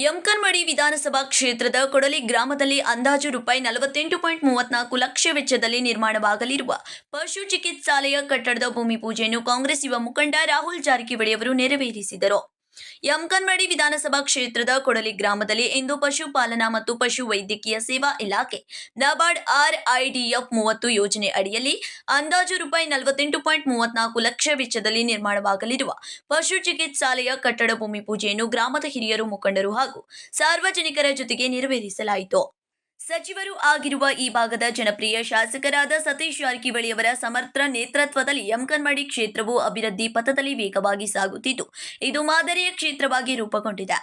ಯಮಕನಮಡಿ ವಿಧಾನಸಭಾ ಕ್ಷೇತ್ರದ ಕೊಡಲಿ ಗ್ರಾಮದಲ್ಲಿ ಅಂದಾಜು ರೂಪಾಯಿ 48.34 ಲಕ್ಷ ವೆಚ್ಚದಲ್ಲಿ ನಿರ್ಮಾಣವಾಗಲಿರುವ ಪಶು ಚಿಕಿತ್ಸಾಲಯ ಕಟ್ಟಡದ ಭೂಮಿ ಪೂಜೆಯನ್ನು ಕಾಂಗ್ರೆಸ್ ಯುವ ಮುಖಂಡ ರಾಹುಲ್ ಜಾರಕಿಹೊಳಿ ಅವರು ನೆರವೇರಿಸಿದರು. ಯಮಕನಮಡಿ ವಿಧಾನಸಭಾ ಕ್ಷೇತ್ರದ ಕೊಡಲಿ ಗ್ರಾಮದಲ್ಲಿ ಇಂದು ಪಶುಪಾಲನಾ ಮತ್ತು ಪಶು ವೈದ್ಯಕೀಯ ಸೇವಾ ಇಲಾಖೆ ನಬಾರ್ಡ್ RIDF 30 ಯೋಜನೆ ಅಡಿಯಲ್ಲಿ ಅಂದಾಜು ರೂಪಾಯಿ 48.34 ಲಕ್ಷ ವೆಚ್ಚದಲ್ಲಿ ನಿರ್ಮಾಣವಾಗಲಿರುವ ಪಶು ಚಿಕಿತ್ಸಾಲಯ ಕಟ್ಟಡ ಭೂಮಿ ಪೂಜೆಯನ್ನು ಗ್ರಾಮದ ಹಿರಿಯರು, ಮುಖಂಡರು ಹಾಗೂ ಸಾರ್ವಜನಿಕರ ಜೊತೆಗೆ ನೆರವೇರಿಸಲಾಯಿತು. ಸಚಿವರು ಆಗಿರುವ ಈ ಭಾಗದ ಜನಪ್ರಿಯ ಶಾಸಕರಾದ ಸತೀಶ್ ಜಾರಕಿಹೊಳಿ ಅವರ ಸಮರ್ಥ ನೇತೃತ್ವದಲ್ಲಿ ಯಮಕನಮಡಿ ಕ್ಷೇತ್ರವು ಅಭಿವೃದ್ಧಿ ಪಥದಲ್ಲಿ ವೇಗವಾಗಿ ಸಾಗುತ್ತಿದ್ದು, ಇದು ಮಾದರಿಯ ಕ್ಷೇತ್ರವಾಗಿ ರೂಪುಗೊಂಡಿದೆ.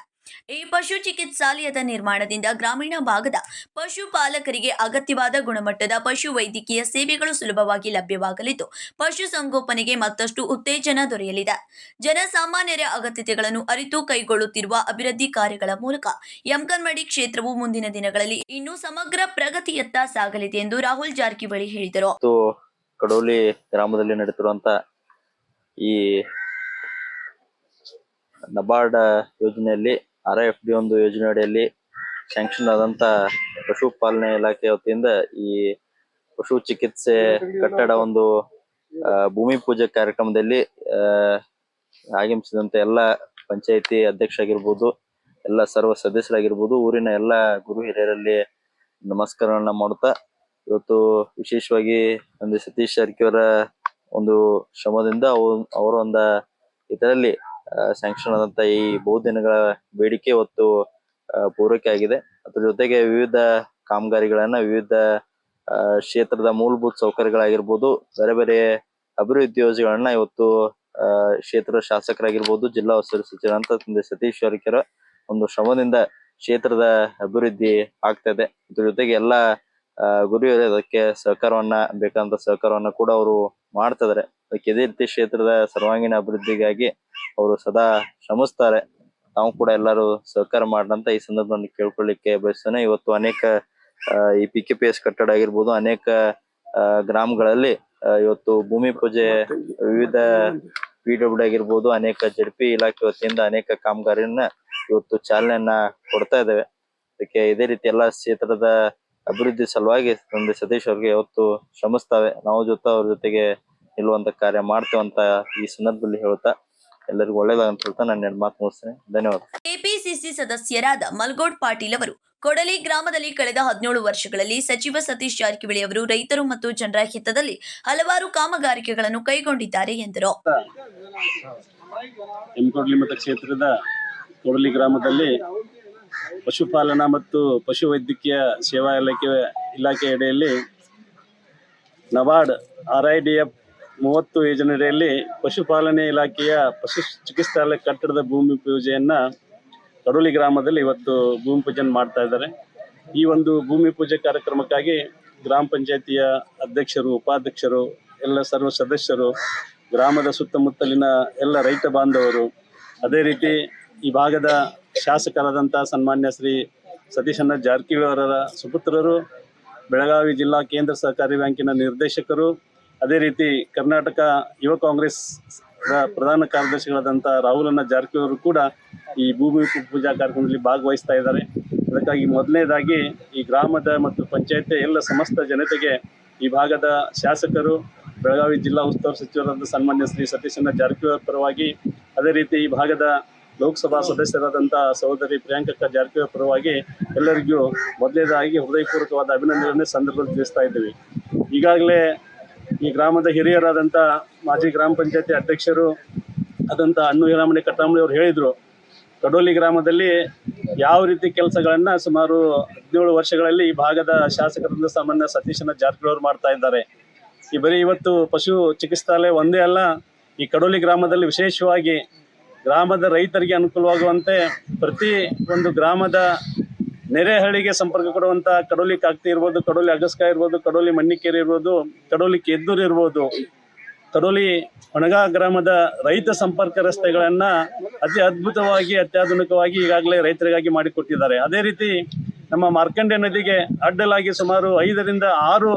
ಈ ಪಶು ಚಿಕಿತ್ಸಾಲಯದ ನಿರ್ಮಾಣದಿಂದ ಗ್ರಾಮೀಣ ಭಾಗದ ಪಶುಪಾಲಕರಿಗೆ ಅಗತ್ಯವಾದ ಗುಣಮಟ್ಟದ ಪಶು ವೈದ್ಯಕೀಯ ಸೇವೆಗಳು ಸುಲಭವಾಗಿ ಲಭ್ಯವಾಗಲಿದ್ದು, ಪಶು ಸಂಗೋಪನೆಗೆ ಮತ್ತಷ್ಟು ಉತ್ತೇಜನ ದೊರೆಯಲಿದೆ. ಜನಸಾಮಾನ್ಯರ ಅಗತ್ಯತೆಗಳನ್ನು ಅರಿತು ಕೈಗೊಳ್ಳುತ್ತಿರುವ ಅಭಿವೃದ್ಧಿ ಕಾರ್ಯಗಳ ಮೂಲಕ ಯಮಕನಮಡಿ ಕ್ಷೇತ್ರವು ಮುಂದಿನ ದಿನಗಳಲ್ಲಿ ಇನ್ನೂ ಸಮಗ್ರ ಪ್ರಗತಿಯತ್ತ ಸಾಗಲಿದೆ ಎಂದು ರಾಹುಲ್ ಜಾರಕಿಹೊಳಿ ಹೇಳಿದರು. ಕಡೋಲಿ ಗ್ರಾಮದಲ್ಲಿ ನಡೆಯುತ್ತಿರುವಂತಹ ಈ ನಬಾರ್ಡ್ ಯೋಜನೆಯಲ್ಲಿ RIFD ಒಂದು ಯೋಜನೆ ಅಡಿಯಲ್ಲಿ ಸ್ಯಾಂಕ್ಷನ್ ಆದಂತ ಪಶುಪಾಲನೆ ಇಲಾಖೆ ವತಿಯಿಂದ ಈ ಪಶು ಚಿಕಿತ್ಸೆ ಕಟ್ಟಡ ಒಂದು ಭೂಮಿ ಪೂಜೆ ಕಾರ್ಯಕ್ರಮದಲ್ಲಿ ಆಗಮಿಸಿದಂತ ಎಲ್ಲ ಪಂಚಾಯಿತಿ ಅಧ್ಯಕ್ಷರಾಗಿರ್ಬೋದು, ಎಲ್ಲ ಸರ್ವ ಸದಸ್ಯರಾಗಿರ್ಬೋದು, ಊರಿನ ಎಲ್ಲ ಗುರು ಹಿರಿಯರಲ್ಲಿ ನಮಸ್ಕಾರಗಳನ್ನ ಮಾಡುತ್ತಾ, ಇವತ್ತು ವಿಶೇಷವಾಗಿ ಒಂದು ಸತೀಶ್ ಜಾರಕಿಹೊಳಿ ಒಂದು ಶ್ರಮದಿಂದ ಅವರ ಒಂದು ಇದರಲ್ಲಿ ಸ್ಯಾಂಕ್ಷನ್ ಆದಂತ ಈ ಬಹುದಿನಗಳ ಬೇಡಿಕೆ ಇವತ್ತು ಪೂರೈಕೆ ಆಗಿದೆ. ಅದ್ರ ಜೊತೆಗೆ ವಿವಿಧ ಕಾಮಗಾರಿಗಳನ್ನ, ವಿವಿಧ ಕ್ಷೇತ್ರದ ಮೂಲಭೂತ ಸೌಕರ್ಯಗಳಾಗಿರ್ಬೋದು, ಬೇರೆ ಬೇರೆ ಅಭಿವೃದ್ಧಿ ಯೋಜನೆಗಳನ್ನ ಇವತ್ತು ಕ್ಷೇತ್ರದ ಶಾಸಕರಾಗಿರ್ಬೋದು, ಜಿಲ್ಲಾ ಉಸ್ತುವಾರಿ ಸಚಿವರಂತ ಸತೀಶ್ ಜಾರಕಿಹೊಳಿ ಒಂದು ಶ್ರಮದಿಂದ ಕ್ಷೇತ್ರದ ಅಭಿವೃದ್ಧಿ ಆಗ್ತಾ ಇದೆ. ಇದ್ರ ಜೊತೆಗೆ ಎಲ್ಲ ಗುರಿಯವರು ಅದಕ್ಕೆ ಸಹಕಾರವನ್ನ ಬೇಕಾದಂತ ಸಹಕಾರವನ್ನ ಕೂಡ ಅವರು ಮಾಡ್ತಾ ಇದಾರೆ. ಅದಕ್ಕೆ ಇದೇ ರೀತಿ ಕ್ಷೇತ್ರದ ಸರ್ವಾಂಗೀಣ ಅಭಿವೃದ್ಧಿಗಾಗಿ ಅವರು ಸದಾ ಶ್ರಮಿಸ್ತಾರೆ. ನಾವು ಕೂಡ ಎಲ್ಲರೂ ಸಹಕಾರ ಮಾಡಂತ ಈ ಸಂದರ್ಭದಲ್ಲಿ ಕೇಳ್ಕೊಳ್ಳಿಕ್ಕೆ ಬಯಸ್ತೇನೆ. ಇವತ್ತು ಅನೇಕ ಈ PKPS ಕಟ್ಟಡ ಆಗಿರ್ಬೋದು, ಅನೇಕ ಗ್ರಾಮಗಳಲ್ಲಿ ಇವತ್ತು ಭೂಮಿ ಪೂಜೆ, ವಿವಿಧ PWD ಆಗಿರ್ಬೋದು, ಅನೇಕ ZP ಇಲಾಖೆ ವತಿಯಿಂದ ಅನೇಕ ಕಾಮಗಾರಿಯನ್ನ ಇವತ್ತು ಚಾಲನೆಯನ್ನ ಕೊಡ್ತಾ ಇದ್ದೇವೆ. ಅದಕ್ಕೆ ಇದೇ ರೀತಿ ಎಲ್ಲಾ ಕ್ಷೇತ್ರದ ಅಭಿವೃದ್ಧಿ ಸಲುವಾಗಿ ತಂದೆ ಸತೀಶ್ ಅವ್ರಿಗೆ ಇವತ್ತು ಶ್ರಮಿಸ್ತಾವೆ. ನಾವು ಅವ್ರ ಜೊತೆಗೆ ನಿಲ್ಲುವಂತ ಕಾರ್ಯ ಮಾಡ್ತೇವಂತ ಈ ಸಂದರ್ಭದಲ್ಲಿ ಹೇಳ್ತಾ ಎಲ್ಲರಿಗೂ ಒಳ್ಳೇದಾಗಂತ ಹೇಳ್ತಾ ನಾನು ಎರಡು ಮಾತು ಮುಗಿಸ್ತೇನೆ. ಧನ್ಯವಾದ. KPCC ಸದಸ್ಯರಾದ ಮಲ್ಗೋಡ್ ಪಾಟೀಲ್ ಅವರು ಕೊಡಲಿ ಗ್ರಾಮದಲ್ಲಿ ಕಳೆದ 17 ವರ್ಷಗಳಲ್ಲಿ ಸಚಿವ ಸತೀಶ್ ಜಾರಕಿಹೊಳಿ ಅವರು ರೈತರು ಮತ್ತು ಜನರ ಹಿತದಲ್ಲಿ ಹಲವಾರು ಕಾಮಗಾರಿಕೆಗಳನ್ನು ಕೈಗೊಂಡಿದ್ದಾರೆ ಎಂದರು. ಯಮಕನಮಡಿ ಮತಕ್ಷೇತ್ರದ ಕೊಡಲಿ ಗ್ರಾಮದಲ್ಲಿ ಪಶುಪಾಲನಾ ಮತ್ತು ಪಶು ವೈದ್ಯಕೀಯ ಸೇವಾ ಇಲಾಖೆ ಅಡಿಯಲ್ಲಿ ನಬಾರ್ಡ್ RIDF 30 ಯೋಜನೆಯಲ್ಲಿ ಪಶುಪಾಲನೆ ಇಲಾಖೆಯ ಪಶು ಚಿಕಿತ್ಸಾಲಯ ಕಟ್ಟಡದ ಭೂಮಿ ಪೂಜೆಯನ್ನ ಕಡೋಲಿ ಗ್ರಾಮದಲ್ಲಿ ಇವತ್ತು ಭೂಮಿ ಪೂಜೆ ಮಾಡ್ತಾ ಇದ್ದಾರೆ. ಈ ಒಂದು ಭೂಮಿ ಪೂಜೆ ಕಾರ್ಯಕ್ರಮಕ್ಕಾಗಿ ಗ್ರಾಮ ಪಂಚಾಯತಿಯ ಅಧ್ಯಕ್ಷರು, ಉಪಾಧ್ಯಕ್ಷರು, ಎಲ್ಲ ಸರ್ವ ಸದಸ್ಯರು, ಗ್ರಾಮದ ಸುತ್ತಮುತ್ತಲಿನ ಎಲ್ಲ ರೈತ ಬಾಂಧವರು, ಅದೇ ರೀತಿ ಈ ಭಾಗದ ಶಾಸಕರಾದಂಥ ಸನ್ಮಾನ್ಯ ಶ್ರೀ ಸತೀಶಣ್ಣ ಜಾರಕಿಹೊಳಿ ಅವರ ಸುಪುತ್ರರು, ಬೆಳಗಾವಿ ಜಿಲ್ಲಾ ಕೇಂದ್ರ ಸಹಕಾರಿ ಬ್ಯಾಂಕಿನ ನಿರ್ದೇಶಕರು, ಅದೇ ರೀತಿ ಕರ್ನಾಟಕ ಯುವ ಕಾಂಗ್ರೆಸ್ ಪ್ರಧಾನ ಕಾರ್ಯದರ್ಶಿಗಳಾದಂಥ ರಾಹುಲ್ ಜಾರಕಿಹೊಳಿ ಅವರು ಕೂಡ ಈ ಭೂಮಿ ಪೂಜಾ ಕಾರ್ಯಕ್ರಮದಲ್ಲಿ ಭಾಗವಹಿಸ್ತಾ ಇದ್ದಾರೆ. ಅದಕ್ಕಾಗಿ ಮೊದಲನೇದಾಗಿ ಈ ಗ್ರಾಮದ ಮತ್ತು ಪಂಚಾಯತ್ ಎಲ್ಲ ಸಮಸ್ತ ಜನತೆಗೆ ಈ ಭಾಗದ ಶಾಸಕರು, ಬೆಳಗಾವಿ ಜಿಲ್ಲಾ ಉಸ್ತುವಾರಿ ಸಚಿವರಾದ ಸನ್ಮಾನ್ಯ ಶ್ರೀ ಸತೀಶಣ್ಣ ಜಾರಕಿಹೊಳಿ ಪರವಾಗಿ, ಅದೇ ರೀತಿ ಈ ಭಾಗದ ಲೋಕಸಭಾ ಸದಸ್ಯರಾದಂಥ ಸಹೋದರಿ ಪ್ರಿಯಾಂಕಾ ಜಾರಕಿಹೊಳಿ ಪರವಾಗಿ ಎಲ್ಲರಿಗೂ ಮೊದಲನೇದಾಗಿ ಹೃದಯಪೂರ್ವಕವಾದ ಅಭಿನಂದನೆ ಸಂದರ್ಭದಲ್ಲಿ ತಿಳಿಸ್ತಾ ಇದ್ದೀವಿ. ಈಗಾಗಲೇ ಈ ಗ್ರಾಮದ ಹಿರಿಯರಾದಂಥ ಮಾಜಿ ಗ್ರಾಮ ಪಂಚಾಯತಿ ಅಧ್ಯಕ್ಷರು ಆದಂಥ ಅಣ್ಣು ಹಿರಾಮಣಿ ಕಟ್ಟಾಮಣಿ ಅವರು ಹೇಳಿದರು, ಕಡೋಲಿ ಗ್ರಾಮದಲ್ಲಿ ಯಾವ ರೀತಿ ಕೆಲಸಗಳನ್ನು ಸುಮಾರು 17 ವರ್ಷಗಳಲ್ಲಿ ಈ ಭಾಗದ ಶಾಸಕರಿಂದ ಸಾಮಾನ್ಯ ಸತೀಶಣ್ಣ ಜಾರಕಿಹೊಳಿ ಅವರು ಮಾಡ್ತಾ ಇದ್ದಾರೆ. ಈ ಬರೀ ಇವತ್ತು ಪಶು ಚಿಕಿತ್ಸಾಲಯ ಒಂದೇ ಅಲ್ಲ, ಈ ಕಡೋಲಿ ಗ್ರಾಮದಲ್ಲಿ ವಿಶೇಷವಾಗಿ ಗ್ರಾಮದ ರೈತರಿಗೆ ಅನುಕೂಲವಾಗುವಂತೆ ಪ್ರತಿ ಒಂದು ಗ್ರಾಮದ ನೆರೆಹಳ್ಳಿಗೆ ಸಂಪರ್ಕ ಕೊಡುವಂಥ ಕಡೋಲಿ ಕಾಕ್ತಿ ಇರ್ಬೋದು, ಕಡೋಲಿ ಅಗಸ್ಕ ಇರ್ಬೋದು, ಕಡೋಲಿ ಮಣ್ಣಿಕೇರಿ ಇರ್ಬೋದು, ಕಡೋಲಿ ಕೆದ್ದೂರು ಇರ್ಬೋದು, ಕಡೋಲಿ ಒಣಗ ಗ್ರಾಮದ ರೈತ ಸಂಪರ್ಕ ರಸ್ತೆಗಳನ್ನು ಅತಿ ಅದ್ಭುತವಾಗಿ, ಅತ್ಯಾಧುನಿಕವಾಗಿ ಈಗಾಗಲೇ ರೈತರಿಗಾಗಿ ಮಾಡಿಕೊಟ್ಟಿದ್ದಾರೆ. ಅದೇ ರೀತಿ ನಮ್ಮ ಮಾರ್ಕಂಡೆ ನದಿಗೆ ಅಡ್ಡಲಾಗಿ ಸುಮಾರು 5 ರಿಂದ 6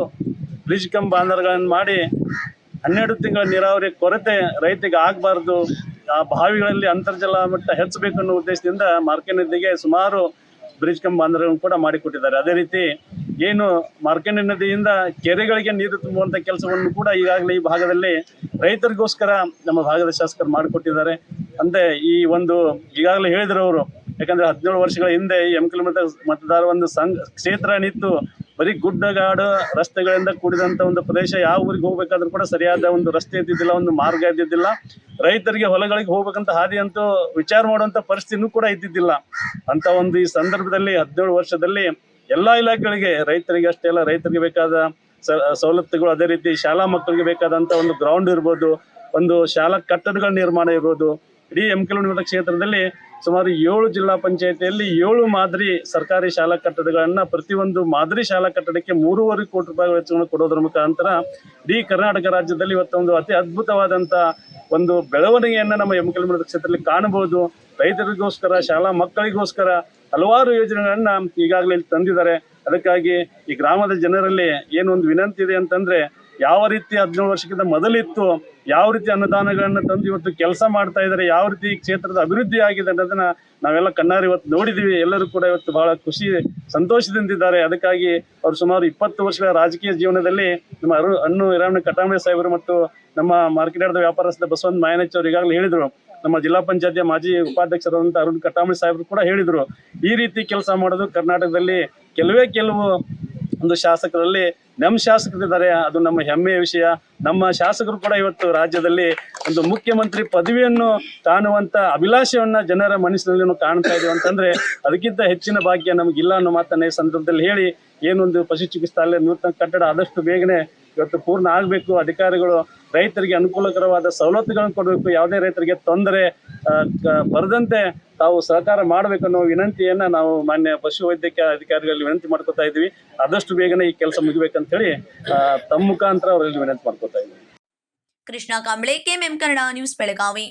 ಬ್ರಿಡ್ಜ್ ಕಮ್ ಬಾಂಧರ್ಗಳನ್ನು ಮಾಡಿ 12 ತಿಂಗಳ ನೀರಾವರಿ ಕೊರತೆ ರೈತರಿಗೆ ಆಗಬಾರ್ದು, ಆ ಬಾವಿಗಳಲ್ಲಿ ಅಂತರ್ಜಲ ಮಟ್ಟ ಹೆಚ್ಚಬೇಕು ಅನ್ನೋ ಉದ್ದೇಶದಿಂದ ಮಾರ್ಕೆಂಡ ನದಿಗೆ ಸುಮಾರು ಬ್ರಿಡ್ಜ್ ಕಮ್ ಬಾಂಧವ್ಯಗಳನ್ನು ಕೂಡ ಮಾಡಿಕೊಟ್ಟಿದ್ದಾರೆ. ಅದೇ ರೀತಿ ಏನು ಮಾರ್ಕೆಂಡ ನದಿಯಿಂದ ಕೆರೆಗಳಿಗೆ ನೀರು ತುಂಬುವಂಥ ಕೆಲಸವನ್ನು ಕೂಡ ಈಗಾಗಲೇ ಈ ಭಾಗದಲ್ಲಿ ರೈತರಿಗೋಸ್ಕರ ನಮ್ಮ ಭಾಗದ ಶಾಸಕರು ಮಾಡಿಕೊಟ್ಟಿದ್ದಾರೆ. ಅಂದರೆ ಈ ಒಂದು ಈಗಾಗಲೇ ಹೇಳಿದ್ರು ಅವರು, ಯಾಕಂದ್ರೆ 17 ವರ್ಷಗಳ ಹಿಂದೆ ಈ MKL ಮತದಾರ ಒಂದು ಕ್ಷೇತ್ರ ನಿಂತು ಬರೀ ಗುಡ್ಡಗಾಡು ರಸ್ತೆಗಳಿಂದ ಕೂಡಿದಂಥ ಒಂದು ಪ್ರದೇಶ, ಯಾವ ಊರಿಗೆ ಹೋಗ್ಬೇಕಾದ್ರೂ ಕೂಡ ಸರಿಯಾದ ಒಂದು ರಸ್ತೆ ಇದ್ದಿದ್ದಿಲ್ಲ, ಒಂದು ಮಾರ್ಗ ಇದ್ದಿದ್ದಿಲ್ಲ, ರೈತರಿಗೆ ಹೊಲಗಳಿಗೆ ಹೋಗ್ಬೇಕಂತ ಹಾದಿ ಅಂತೂ ವಿಚಾರ ಮಾಡುವಂಥ ಪರಿಸ್ಥಿತಿನೂ ಕೂಡ ಇದ್ದಿದ್ದಿಲ್ಲ. ಅಂತ ಒಂದು ಈ ಸಂದರ್ಭದಲ್ಲಿ 17 ವರ್ಷದಲ್ಲಿ ಎಲ್ಲ ಇಲಾಖೆಗಳಿಗೆ, ರೈತರಿಗೆ ಅಷ್ಟೇ ಅಲ್ಲ, ರೈತರಿಗೆ ಬೇಕಾದ ಸವಲತ್ತುಗಳು, ಅದೇ ರೀತಿ ಶಾಲಾ ಮಕ್ಕಳಿಗೆ ಬೇಕಾದಂಥ ಒಂದು ಗ್ರೌಂಡ್ ಇರ್ಬೋದು, ಒಂದು ಶಾಲಾ ಕಟ್ಟಡಗಳ ನಿರ್ಮಾಣ ಇರ್ಬೋದು. ಇಡೀ MKL ಕ್ಷೇತ್ರದಲ್ಲಿ ಸುಮಾರು 7 ಜಿಲ್ಲಾ ಪಂಚಾಯತಿಯಲ್ಲಿ 7 ಮಾದರಿ ಸರ್ಕಾರಿ ಶಾಲಾ ಕಟ್ಟಡಗಳನ್ನ, ಪ್ರತಿಯೊಂದು ಮಾದರಿ ಶಾಲಾ ಕಟ್ಟಡಕ್ಕೆ 3.5 ಕೋಟಿ ರೂಪಾಯಿ ವೆಚ್ಚವನ್ನು ಕೊಡೋದ್ರ ಮುಖಾಂತರ ಇಡೀ ಕರ್ನಾಟಕ ರಾಜ್ಯದಲ್ಲಿ ಇವತ್ತೊಂದು ಅತಿ ಅದ್ಭುತವಾದಂಥ ಒಂದು ಬೆಳವಣಿಗೆಯನ್ನು ನಮ್ಮ MKL ಕ್ಷೇತ್ರದಲ್ಲಿ ಕಾಣಬಹುದು. ರೈತರಿಗೋಸ್ಕರ, ಶಾಲಾ ಮಕ್ಕಳಿಗೋಸ್ಕರ ಹಲವಾರು ಯೋಜನೆಗಳನ್ನ ಈಗಾಗಲೇ ತಂದಿದ್ದಾರೆ. ಅದಕ್ಕಾಗಿ ಈ ಗ್ರಾಮದ ಜನರಲ್ಲಿ ಏನೊಂದು ವಿನಂತಿ ಇದೆ ಅಂತಂದ್ರೆ, ಯಾವ ರೀತಿ 17 ವರ್ಷಕ್ಕಿಂತ ಮೊದಲಿತ್ತು, ಯಾವ ರೀತಿ ಅನುದಾನಗಳನ್ನು ತಂದು ಇವತ್ತು ಕೆಲಸ ಮಾಡ್ತಾ ಇದ್ದಾರೆ, ಯಾವ ರೀತಿ ಈ ಕ್ಷೇತ್ರದ ಅಭಿವೃದ್ಧಿ ಆಗಿದೆ ಅನ್ನೋದನ್ನ ನಾವೆಲ್ಲ ಕಣ್ಣಾರೆ ಇವತ್ತು ನೋಡಿದ್ದೀವಿ. ಎಲ್ಲರೂ ಕೂಡ ಇವತ್ತು ಬಹಳ ಖುಷಿ ಸಂತೋಷದಿಂದಿದ್ದಾರೆ. ಅದಕ್ಕಾಗಿ ಅವರು ಸುಮಾರು 20 ವರ್ಷಗಳ ರಾಜಕೀಯ ಜೀವನದಲ್ಲಿ ನಮ್ಮ ಹಣ್ಣು ಹಿರಾಮಣ್ಣ ಕಟಾಮೆ ಸಾಹೇಬರು ಮತ್ತು ನಮ್ಮ ಮಾರ್ಕೆಟ್ ವ್ಯಾಪಾರಸ್ಥ ಬಸವಂತ ಮಾಯನಚ್ ಅವರು ಈಗಾಗಲೇ ಹೇಳಿದರು. ನಮ್ಮ ಜಿಲ್ಲಾ ಪಂಚಾಯತಿಯ ಮಾಜಿ ಉಪಾಧ್ಯಕ್ಷರಾದಂಥ ಅರುಣ್ ಕಟಾಮಿ ಸಾಹೇಬರು ಕೂಡ ಹೇಳಿದರು, ಈ ರೀತಿ ಕೆಲಸ ಮಾಡೋದು ಕರ್ನಾಟಕದಲ್ಲಿ ಕೆಲವು ಒಂದು ಶಾಸಕರಲ್ಲಿ ನಮ್ಮ ಶಾಸಕರಿದ್ದಾರೆ. ಅದು ನಮ್ಮ ಹೆಮ್ಮೆಯ ವಿಷಯ. ನಮ್ಮ ಶಾಸಕರು ಕೂಡ ಇವತ್ತು ರಾಜ್ಯದಲ್ಲಿ ಒಂದು ಮುಖ್ಯಮಂತ್ರಿ ಪದವಿಯನ್ನು ಕಾಣುವಂಥ ಅಭಿಲಾಷೆಯನ್ನ ಜನರ ಮನಸ್ಸಿನಲ್ಲಿ ಕಾಣ್ತಾ ಇದ್ದೀವಿ ಅಂತಂದ್ರೆ, ಅದಕ್ಕಿಂತ ಹೆಚ್ಚಿನ ಭಾಗ್ಯ ನಮಗಿಲ್ಲ ಅನ್ನೋ ಮಾತನ್ನ ಈ ಸಂದರ್ಭದಲ್ಲಿ ಹೇಳಿ, ಏನೊಂದು ಪಶು ಚಿಕಿತ್ಸಾಲಯ ನೂತನ ಕಟ್ಟಡ ಆದಷ್ಟು ಬೇಗನೆ ಇವತ್ತು ಪೂರ್ಣ ಆಗಬೇಕು. ಅಧಿಕಾರಿಗಳು ರೈತರಿಗೆ ಅನುಕೂಲಕರವಾದ ಸವಲತ್ತುಗಳನ್ನು ಕೊಡಬೇಕು, ಯಾವುದೇ ರೈತರಿಗೆ ತೊಂದರೆ ಬರದಂತೆ ತಾವು ಸಹಕಾರ ಮಾಡಬೇಕು ಅನ್ನೋ ವಿನಂತಿಯನ್ನ ನಾವು ಮಾನ್ಯ ಪಶು ವೈದ್ಯಕೀಯ ಅಧಿಕಾರಿಗಳಲ್ಲಿ ವಿನಂತಿ ಮಾಡ್ಕೊತಾ ಇದ್ವಿ. ಆದಷ್ಟು ಬೇಗನೆ ಈ ಕೆಲಸ ಮುಗಿಬೇಕಂತ ಹೇಳಿ ತಮ್ಮ ಮುಖಾಂತರ ಅವರಲ್ಲಿ ವಿನಂತಿ ಮಾಡ್ಕೊತಾ ಇದ್ವಿ. Krishna Kamble, KMM Kannada news, Belagavi.